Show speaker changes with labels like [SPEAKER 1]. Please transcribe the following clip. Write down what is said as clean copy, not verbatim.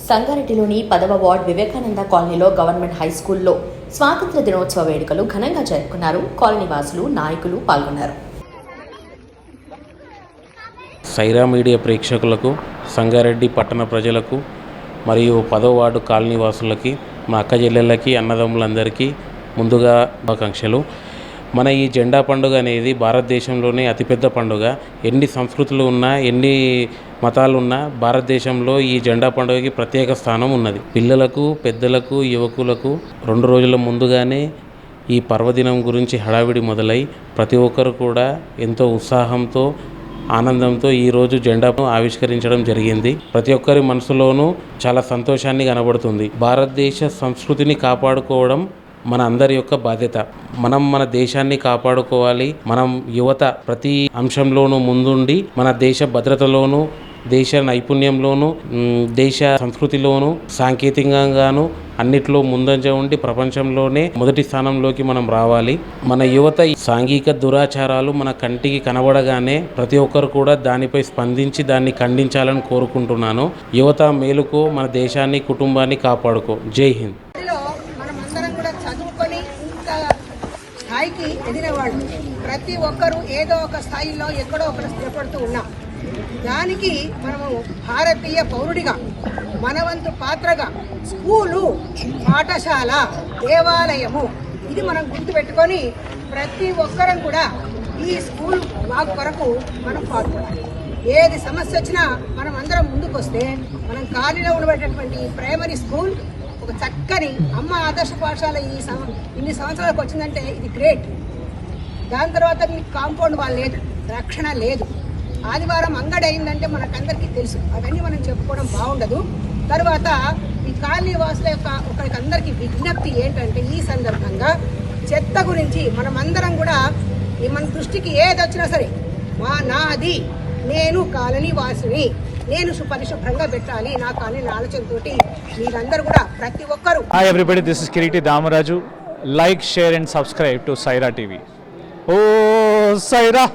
[SPEAKER 1] సంగారెడ్డిలోని 10వ వార్డ్ వివేకానంద కాలనీలో government high స్కూల్లో స్వాతంత్ర దినోత్సవ వేడుకలు ఘనంగా జరుపుకున్నారు. కాలనీ వాసులు, నాయకులు పాల్గొన్నారు.
[SPEAKER 2] సైరా మీడియా ప్రేక్షకులకు, సంగారెడ్డి పట్టణ ప్రజలకు మరియు 10వ వార్డు కాలనీ వాసులకి, మా అక్క చెల్లెళ్ళకి, అన్నదమ్ములందరికీ ముందుగా శుభాకాంక్షలు. మన ఈ జెండా పండుగ అనేది భారతదేశంలోనే అతిపెద్ద పండుగ. ఎన్ని సంస్కృతులు ఉన్నా, ఎన్ని మతాలు ఉన్నా భారతదేశంలో ఈ జెండా పండుగకి ప్రత్యేక స్థానం ఉన్నది. పిల్లలకు, పెద్దలకు, యువకులకు 2 రోజుల ముందుగానే ఈ పర్వదినం గురించి హడావిడి మొదలై ప్రతి ఒక్కరు కూడా ఎంతో ఉత్సాహంతో, ఆనందంతో ఈరోజు జెండాను ఆవిష్కరించడం జరిగింది. ప్రతి ఒక్కరి మనసులోనూ చాలా సంతోషాన్ని కనబడుతుంది. భారతదేశ సంస్కృతిని కాపాడుకోవడం మన అందరి యొక్క బాధ్యత. మనం మన దేశాన్ని కాపాడుకోవాలి. మనం యువత ప్రతి అంశంలోనూ ముందుండి మన దేశ భద్రతలోనూ, దేశ నైపుణ్యంలోనూ, దేశ సంస్కృతిలోనూ, సాంకేతికంగాను అన్నిట్లో ముందంజ ఉండి ప్రపంచంలోనే మొదటి స్థానంలోకి మనం రావాలి. మన యువత సాంఘిక దురాచారాలు మన కంటికి కనబడగానే ప్రతి ఒక్కరు కూడా దానిపై స్పందించి దాన్ని ఖండించాలని కోరుకుంటున్నాను. యువత మేలుకో, మన దేశాన్ని, కుటుంబాన్ని కాపాడుకో. జై హింద్.
[SPEAKER 3] చదువుకొని ఇంత స్థాయికి ఎదిగినవాళ్ళు ప్రతి ఒక్కరూ ఏదో ఒక స్థాయిలో ఎక్కడో ఒకటి స్థిరపడుతూ ఉన్నాం. దానికి మనము భారతీయ పౌరుడిగా మనవంతు పాత్రగా స్కూలు, పాఠశాల, దేవాలయము ఇది మనం గుర్తుపెట్టుకొని ప్రతి ఒక్కరం కూడా ఈ స్కూల్ వాక్ కొరకు మనం పాల్గొనాలి. ఏది సమస్య వచ్చినా మనం అందరం ముందుకు వస్తే మనం ఖాళీలో ఉండబడేటటువంటి ప్రైమరీ స్కూల్ ఒక చక్కని అమ్మ ఆదర్శ పాఠశాల ఇన్ని సంవత్సరాలకు వచ్చిందంటే ఇది గ్రేట్. దాని తర్వాత మీకు కాంపౌండ్ వాల్ లేదు, రక్షణ లేదు, ఆదివారం అంగడి అయిందంటే మనకందరికీ తెలుసు. అవన్నీ మనం చెప్పుకోవడం బాగుండదు. తర్వాత ఈ కాలనీ వాసుల యొక్క ఒకరికందరికీ విజ్ఞప్తి ఏంటంటే ఈ సందర్భంగా చెత్త గురించి మనమందరం కూడా మన దృష్టికి ఏది వచ్చినా సరే నాది, నేను కాలనీ వాసిని, నేను పరిశుభ్రంగా పెట్టాలి నా కాలనీ ఆలోచనతోటి మీరందరూ కూడా ప్రతి ఒక్కరు.
[SPEAKER 4] Hi everybody, this is Kireeti Damaraju. Like, share and subscribe to Saira TV. ఓ సైరా.